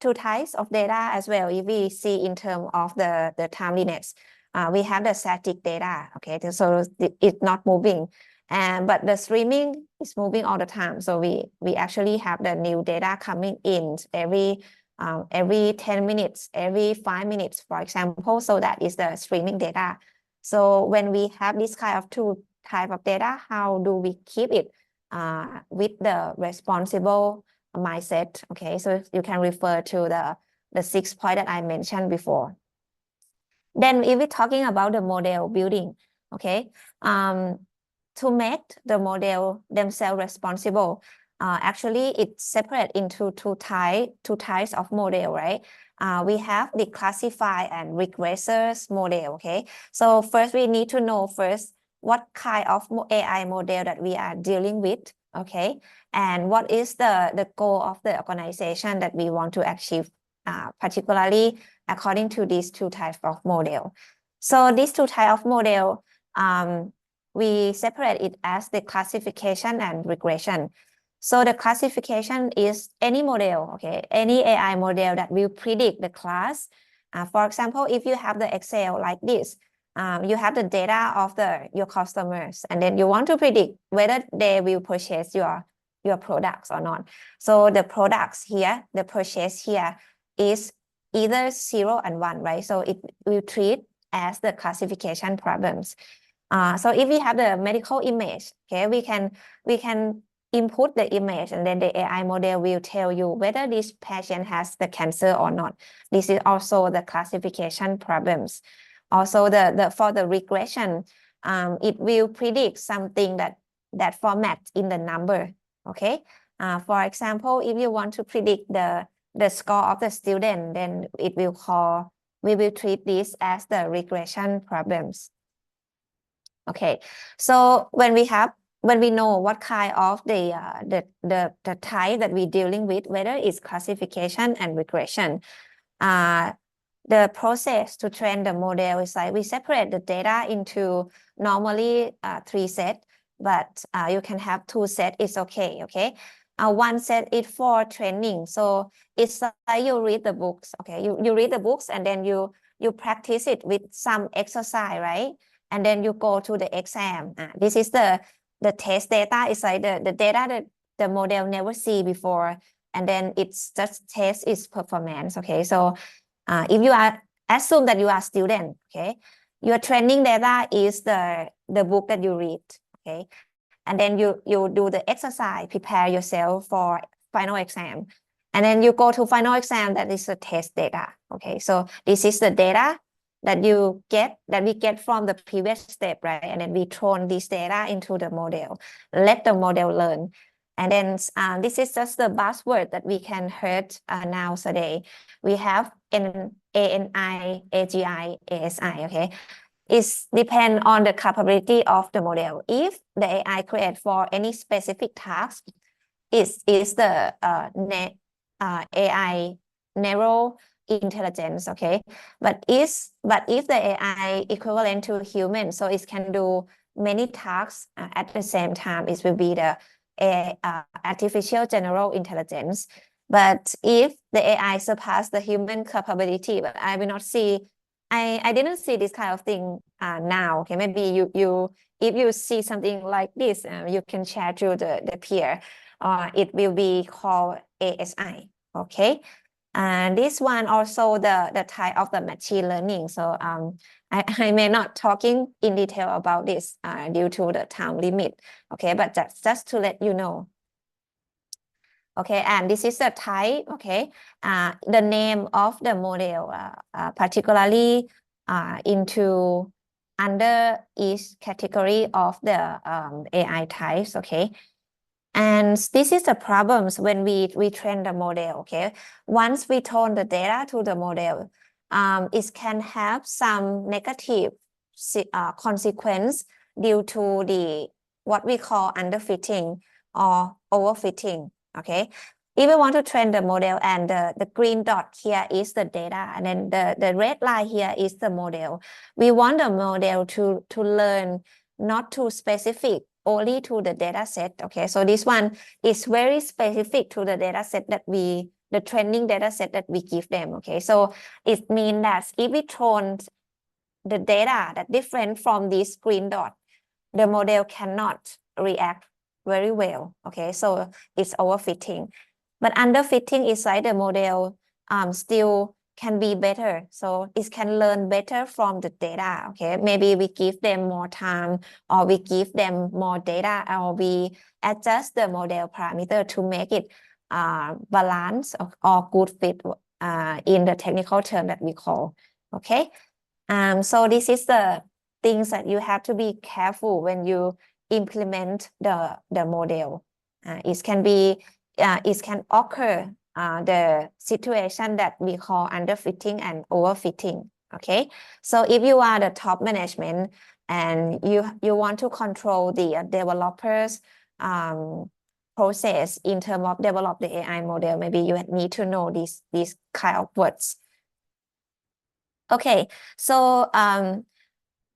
2 types of data as well. If we see in terms of the timeliness, we have the static data. Okay, so it's not moving, but the streaming is moving all the time. So we actually have the new data coming in every 10 minutes, every 5 minutes, for example. So that is the streaming data. So when we have this kind of 2 type of data, how do we keep it with the responsible mindset? Okay, so you can refer to the 6 point that I mentioned before. Then if we're talking about the model building, okay, to make the model themselves responsible, actually it's separate into two types of model, right? We have the classify and regressors model. Okay, so first we need to know first what kind of AI model that we are dealing with. Okay, and what is the goal of the organization that we want to achieve, particularly according to these 2 types of model. So these 2 types of model, we separate it as the classification and regression. So the classification is any model, okay, any AI model that will predict the class. For example, if you have the Excel like this, you have the data of your customers, and then you want to predict whether they will purchase your products or not. So the products here, the purchase here is either 0 and 1, right? So it will treat as the classification problems. So if we have the medical image, okay, we can input the image, and then the AI model will tell you whether this patient has the cancer or not. This is also the classification problems. Also, for the regression, it will predict something that format in the number. Okay. For example, if you want to predict the score of the student, then we will treat this as the regression problems. Okay. So when we know what kind of the type that we're dealing with, whether it's classification and regression, the process to train the model is like we separate the data into normally 3 sets, but you can have 2 sets. It's okay. Okay. 1 set is for training. So it's like you read the books. Okay. You read the books, and then you practice it with some exercise, right? And then you go to the exam. This is the test data. It's like the data that the model never see before, and then it's just test its performance. Okay. So if you assume that you are a student, okay, your training data is the book that you read. Okay. and then you do the exercise, prepare yourself for final exam. And then you go to final exam, that is the test data. Okay, so this is the data that we get from the previous step, right? And then we throw this data into the model, let the model learn. And then this is just the buzzword that we can hear nowadays. We have ANI, AGI, ASI, okay? It depends on the capability of the model. If the AI create for any specific task, is the AI narrow intelligence, okay? But if the AI equivalent to human, so it can do many tasks at the same time, it will be the artificial general intelligence. But if the AI surpass the human capability, but I will not see, I didn't see this kind of thing now. Okay, maybe you if you see something like this, you can share to the peer. It will be called ASI. Okay, and this one also the type of the machine learning. So I may not talking in detail about this due to the time limit. Okay, but just to let you know. Okay, and this is the type. Okay, the name of the model, particularly into under each category of the AI types. Okay, and this is the problems when we train the model. Okay, once we turn the data to the model, it can have some negative consequence due to the what we call underfitting or overfitting. Okay, if we want to train the model, and the green dot here is the data, and then the red line here is the model. We want the model to learn not too specific, only to the data set. Okay, so this one is very specific to the data set that the training data set that we give them. Okay, so it means that if we train the data that different from this green dot, the model cannot react very well. Okay, so it's overfitting. But underfitting is like the model still can be better, so it can learn better from the data. Okay, maybe we give them more time, or we give them more data, or we adjust the model parameter to make it balance or good fit in the technical term that we call. Okay, so this is the things that you have to be careful when you implement the model. It can occur the situation that we call underfitting and overfitting. Okay, so if you are the top management and you want to control the developers process in terms of develop the AI model, maybe you need to know these kind of words. Okay, so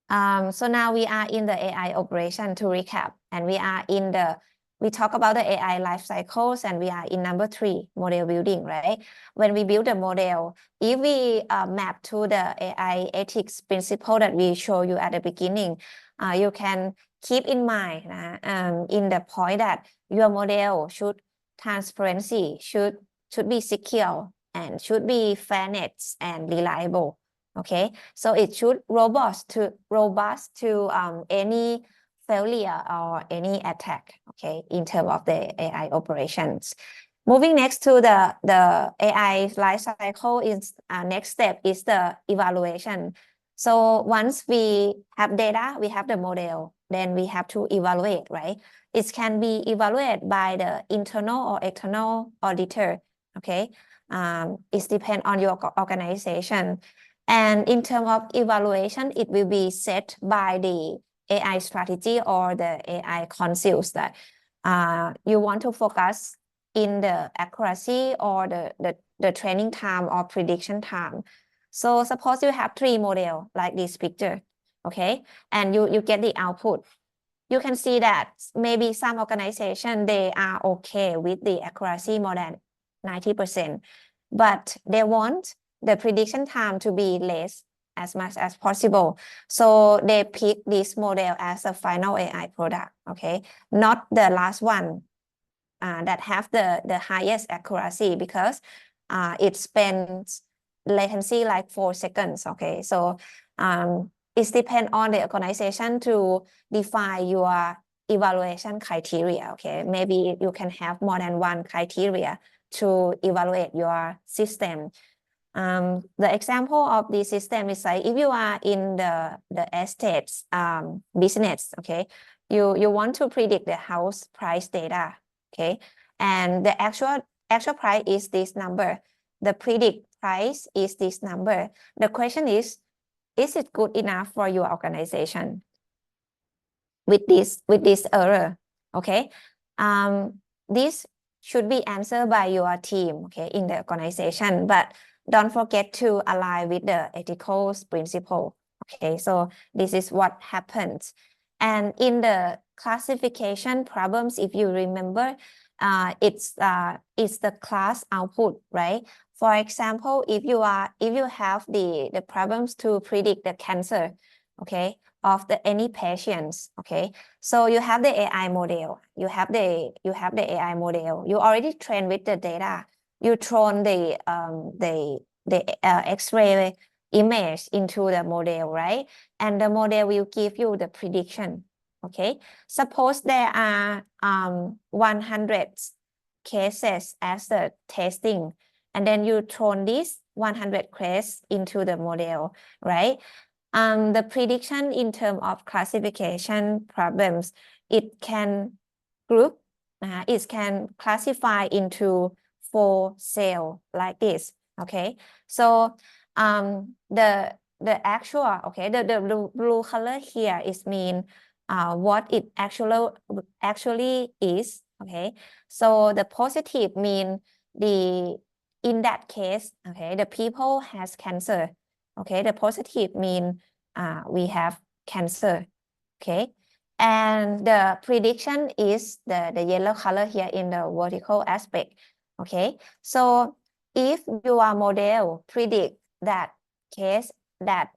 so now we are in the AI operation, to recap, and we talk about the AI life cycles, and we are in number 3, model building, right? When we build a model, if we map to the AI ethics principle that we show you at the beginning, you can keep in mind in the point that your model should transparency, should be secure, and should be fairness and reliable. Okay, so it should robust to any failure or any attack. Okay, in terms of the AI operations. Moving next to the AI life cycle, is next step is the evaluation. So once we have data, we have the model, then we have to evaluate, right? It can be evaluated by the internal or external auditor. Okay, it depends on your organization. And in terms of evaluation, it will be set by the AI strategy or the AI councils that you want to focus in the accuracy or the training time or prediction time. So suppose you have 3 models like this picture, okay, and you get the output. You can see that maybe some organization, they are okay with the accuracy more than 90%, but they want the prediction time to be less as much as possible. So they pick this model as a final AI product, okay? Not the last one that have the highest accuracy, because it spends latency like 4 seconds, okay? So it depends on the organization to define your evaluation criteria. Okay, maybe you can have more than one criteria to evaluate your system. The example of the system is like if you are in the estates business, okay, you want to predict the house price data, okay, and the actual price is this number. The predict price is this number. The question is it good enough for your organization with this error? Okay, this should be answered by your team, okay, in the organization, but don't forget to align with the ethical principle. Okay, so this is what happens. And in the classification problems, if you remember, it's the class output, right? For example, if you have the problems to predict the cancer, okay, of any patients, okay, so you have the AI model, you have the AI model, you already trained with the data, you thrown the X-ray image into the model, right? And the model will give you the prediction. Okay, suppose there are 100 cases as the testing, and then you throw this 100 cases into the model, right? The prediction in terms of classification problems, it can group, it can classify into 4 cells like this. Okay, so the actual, okay, the blue color here is mean what it actually is. Okay, so the positive mean in that case, okay, the people has cancer. Okay, the positive mean we have cancer. Okay, and the prediction is the yellow color here in the vertical aspect. Okay, so if your model predict that case that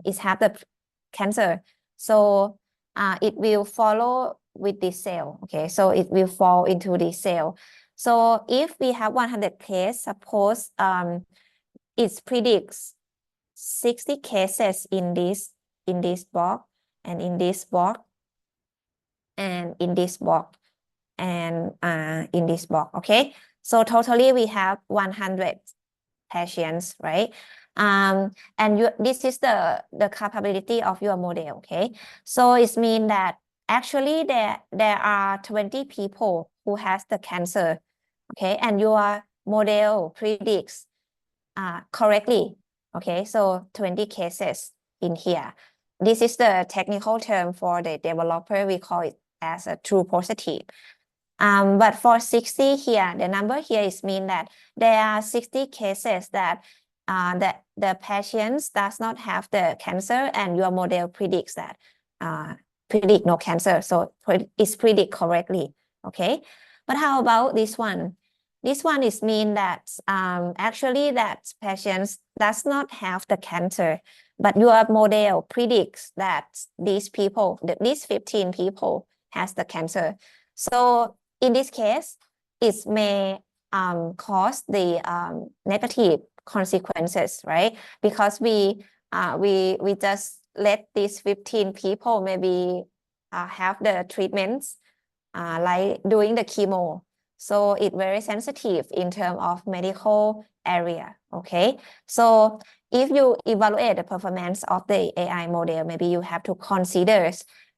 is have the cancer, so it will follow with this cell. Okay, so it will fall into this cell. So if we have 100 cases, suppose it predicts 60 cases in this box, and in this box, and in this box, and in this box. Okay, so totally we have 100 patients, right? And this is the capability of your model. Okay, so it means that actually there are 20 people who has the cancer. Okay, and your model predicts correctly. Okay, so 20 cases in here. This is the technical term for the developer. We call it as a true positive. But for 60 here, the number here is mean that there are 60 cases that the patients does not have the cancer, and your model predicts that predict no cancer, so it's predict correctly. Okay, but how about this one? This one is mean that actually that patients does not have the cancer, but your model predicts that these 15 people has the cancer. So in this case, it may cause the negative consequences, right? Because we just let these 15 people maybe have the treatments like doing the chemo. So it's very sensitive in terms of medical area. Okay, so if you evaluate the performance of the AI model, maybe you have to consider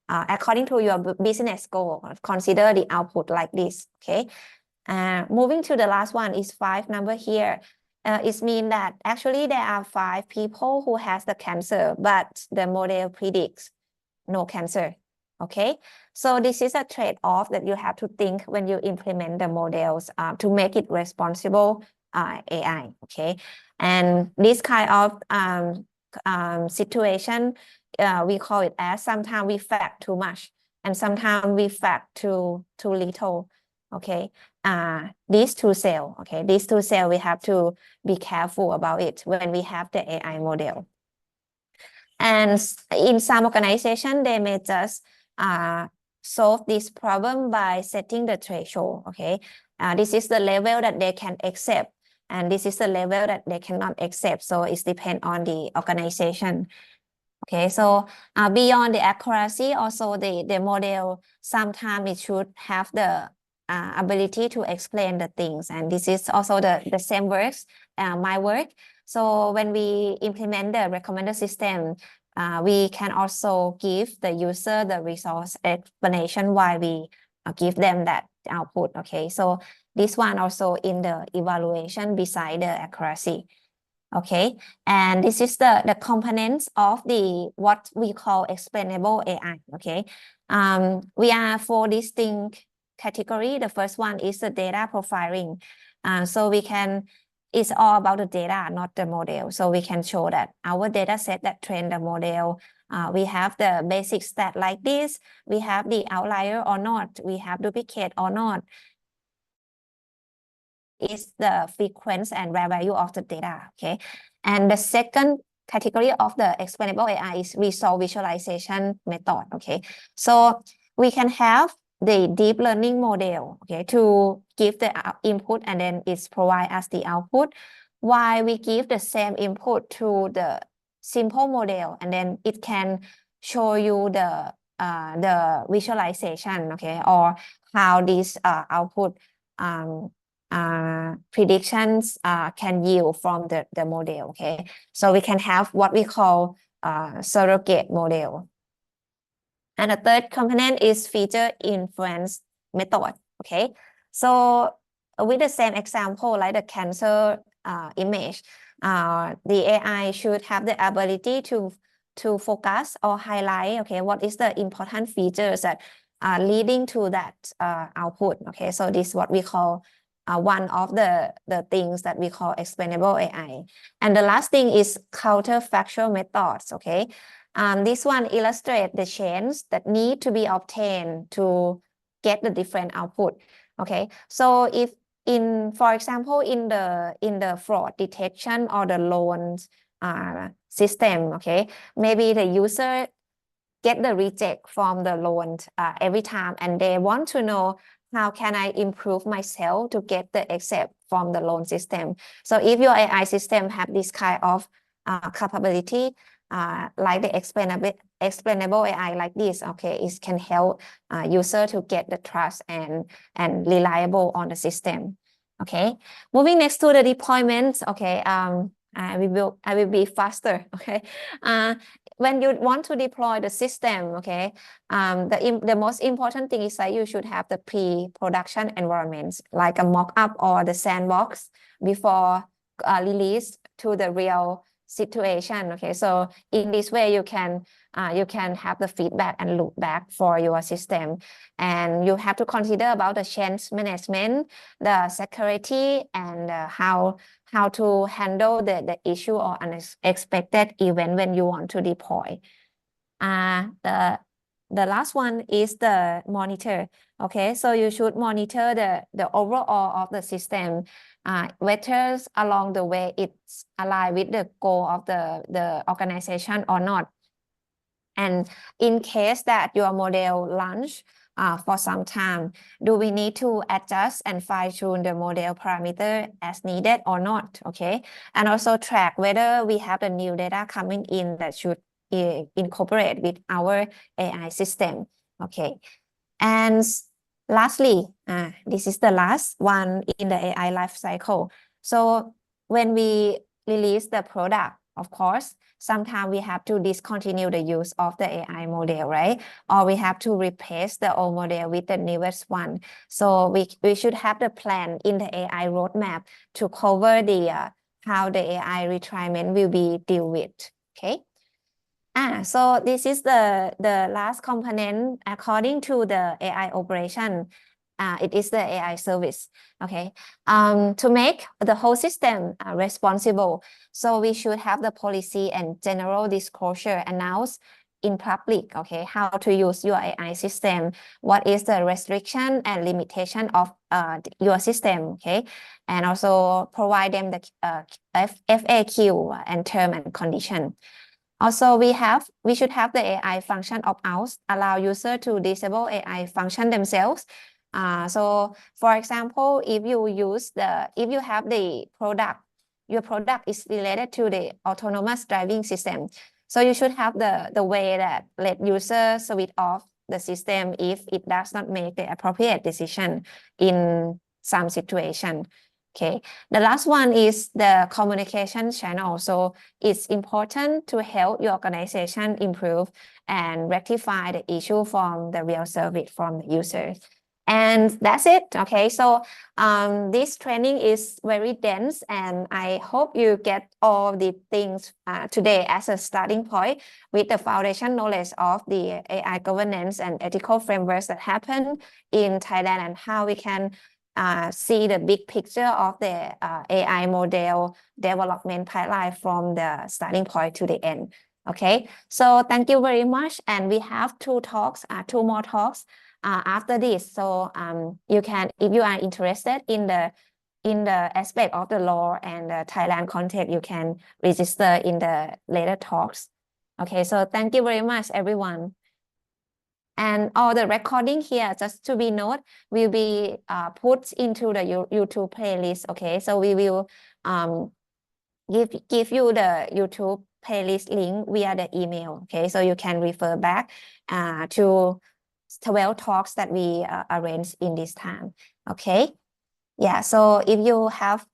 according to your business goal, consider the output like this. Okay, moving to the last one is 5 number here. It means that actually there are 5 people who has the cancer, but the model predicts no cancer. Okay, so this is a trade-off that you have to think when you implement the models to make it responsible AI. Okay, and this kind of situation, we call it as sometimes we fact too much, and sometimes we fact too little. Okay, these 2 cells. Okay, these 2 cells we have to be careful about it when we have the AI model. And in some organization, they may just solve this problem by setting the threshold. Okay, this is the level that they can accept, and this is the level that they cannot accept. So it depends on the organization. Okay, so beyond the accuracy, also the model, sometimes it should have the ability to explain the things. And this is also the same works, my work. So when we implement the recommender system, we can also give the user the resource explanation why we give them that output. Okay, so this one also in the evaluation beside the accuracy. Okay, and this is the components of the what we call explainable AI. Okay, we are 4 distinct category. The first one is the data profiling. So we can, it's all about the data, not the model. So we can show that our data set that train the model. We have the basic stat like this. We have the outlier or not. We have duplicate or not. Is the frequency and rare value of the data. Okay, and the second category of the explainable AI is result visualization method. Okay, so we can have the deep learning model, okay, to give the input and then it's provide us the output, while we give the same input to the simple model and then it can show you the visualization, okay, or how this output predictions can yield from the model. Okay, so we can have what we call surrogate model. And the third component is feature inference method. Okay, so with the same example like the cancer image, the AI should have the ability to focus or highlight, okay, what is the important features that are leading to that output. Okay, so this is what we call one of the things that we call explainable AI. And the last thing is counterfactual methods. Okay, this one illustrates the chains that need to be obtained to get the different output. Okay, so if for example, in the fraud detection or the loans system, okay, maybe the user get the reject from the loan every time, and they want to know how can I improve myself to get the accept from the loan system. So if your AI system have this kind of capability, like the explainable AI like this, okay, it can help user to get the trust and reliable on the system. Okay, moving next to the deployment. Okay, I will be faster. Okay, when you want to deploy the system, okay, the most important thing is that you should have the pre-production environments like a mock-up or the sandbox before release to the real situation. Okay, so in this way you can have the feedback and look back for your system, and you have to consider about the change management, the security, and how to handle the issue or unexpected event when you want to deploy. The last one is the monitor. Okay, so you should monitor the overall of the system, whether along the way it's aligned with the goal of the organization or not. And in case that your model launch for some time, do we need to adjust and fine-tune the model parameter as needed or not? Okay, and also track whether we have the new data coming in that should incorporate with our AI system. Okay, and lastly, this is the last one in the AI life cycle. So when we release the product, of course, sometimes we have to discontinue the use of the AI model, right? Or we have to replace the old model with the newest one. So we should have the plan in the AI roadmap to cover the how the AI retraining will be dealt with. Okay. So this is the last component according to the AI operation. It is the AI service. Okay, to make the whole system responsible, so we should have the policy and general disclosure announced in public. Okay, how to use your AI system, what is the restriction and limitation of your system. Okay, and also provide them the FAQ and term and condition. Also, we should have the AI function opt-out, allow user to disable AI function themselves. So for example, if you have the product, your product is related to the autonomous driving system. So you should have the way that let user switch off the system if it does not make the appropriate decision in some situation. Okay, the last one is the communication channel. So it's important to help your organization improve and rectify the issue from the real service from the users. And that's it. Okay, so this training is very dense, and I hope you get all the things today as a starting point with the foundation knowledge of the AI governance and ethical frameworks that happen in Thailand and how we can see the big picture of the AI model development pipeline from the starting point to the end. Okay, so thank you very much, and we have two more talks after this. So you can, if you are interested in the aspect of the law and the Thailand context, you can register in the later talks. Okay, so thank you very much, everyone. And all the recording here, just to be note, will be put into the YouTube playlist. Okay, so we will give you the YouTube playlist link via the email. Okay, so you can refer back to 12 talks that we arranged in this time. Okay, yeah, so if you have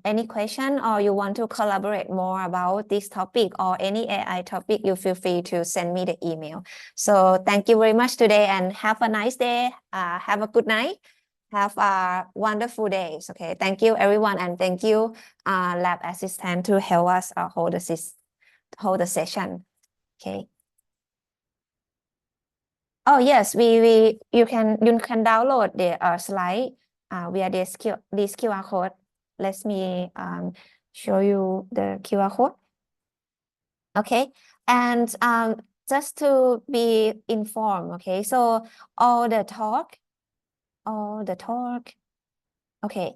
any question or you want to collaborate more about this topic or any AI topic, you feel free to send me the email. So thank you very much today, and have a nice day. Have a good night. Have a wonderful days. Okay, thank you everyone, and thank you lab assistant to help us hold the session. Okay. Oh yes, you can download the slide via this QR code. Let me show you the QR code. Okay, and just to be informed. Okay, so all the talk. Okay.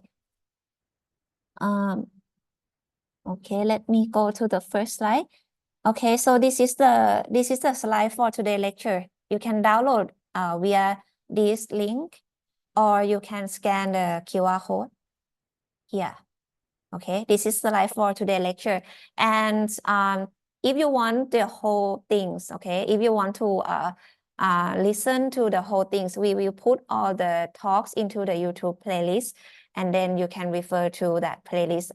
Okay, let me go to the first slide. Okay, so this is the slide for today's lecture. You can download via this link, or you can scan the QR code here. Okay, this is the slide for today's lecture. And if you want the whole things, okay, if you want to listen to the whole things, we will put all the talks into the YouTube playlist, and then you can refer to that playlist.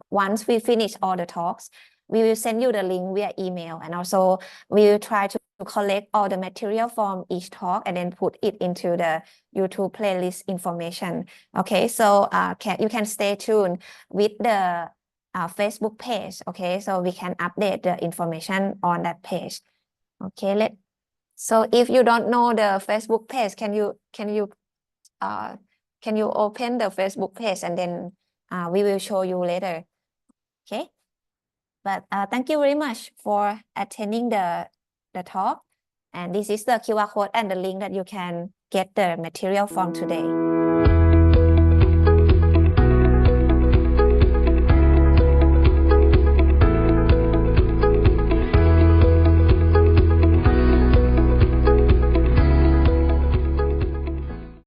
Once we finish all the talks, we will send you the link via email, and also we will try to collect all the material from each talk and then put it into the YouTube playlist information. Okay, so you can stay tuned with the Facebook page. Okay, so we can update the information on that page. Okay, so if you don't know the Facebook page, can you open the Facebook page, and then we will show you later. Okay, but thank you very much for attending the talk, and this is the QR code and the link that you can get the material from today.